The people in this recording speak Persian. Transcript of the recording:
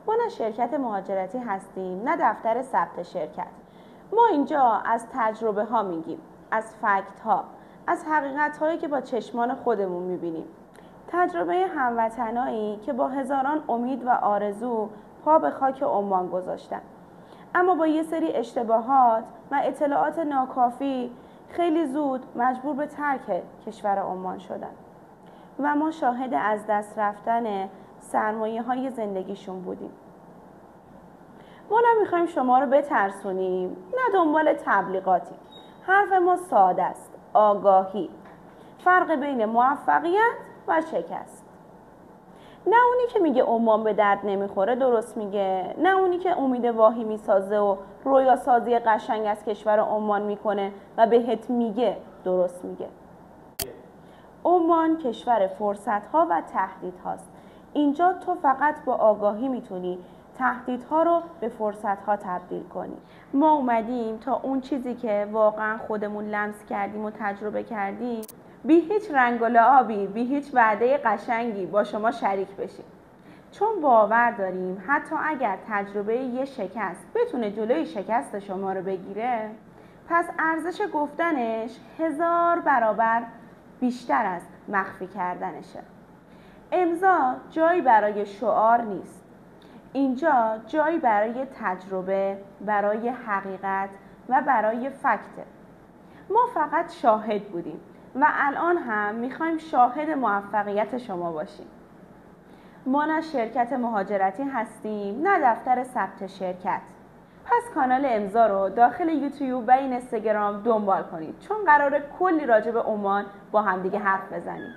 ما نه شرکت مهاجرتی هستیم نه دفتر ثبت شرکت. ما اینجا از تجربه ها میگیم، از فکت ها، از حقیقت هایی که با چشمان خودمون میبینیم. تجربه هموطنایی که با هزاران امید و آرزو پا به خاک عمان گذاشتن، اما با یه سری اشتباهات و اطلاعات ناکافی خیلی زود مجبور به ترک کشور عمان شدن و ما شاهد از دست رفتن سرمایه های زندگیشون بودیم. ما نمیخوایم شما رو بترسونیم، نه دنبال تبلیغاتی. حرف ما ساده است: آگاهی. فرق بین موفقیت و شکست. نه اونی که میگه عمان به درد نمیخوره درست میگه، نه اونی که امید واهی میسازه و رویا سازی قشنگ از کشور عمان میکنه و بهت میگه درست میگه. عمان کشور فرصت‌ها و تهدیدهاست. اینجا تو فقط با آگاهی میتونی تهدیدها رو به فرصت‌ها تبدیل کنی. ما اومدیم تا اون چیزی که واقعا خودمون لمس کردیم و تجربه کردیم بی هیچ رنگ و لعابی، بی هیچ وعده قشنگی با شما شریک بشیم. چون باور داریم حتی اگر تجربه یه شکست بتونه جلوی شکست شما رو بگیره، پس ارزش گفتنش 1000 برابر بیشتر از مخفی کردنشه. امضا جایی برای شعار نیست. اینجا جایی برای تجربه، برای حقیقت و برای فکته. ما فقط شاهد بودیم و الان هم میخوایم شاهد موفقیت شما باشیم. ما نه شرکت مهاجرتی هستیم نه دفتر ثبت شرکت. پس کانال امضا رو داخل یوتیوب و اینستاگرام دنبال کنید، چون قراره کلی راجع به عمان با همدیگه حرف بزنیم.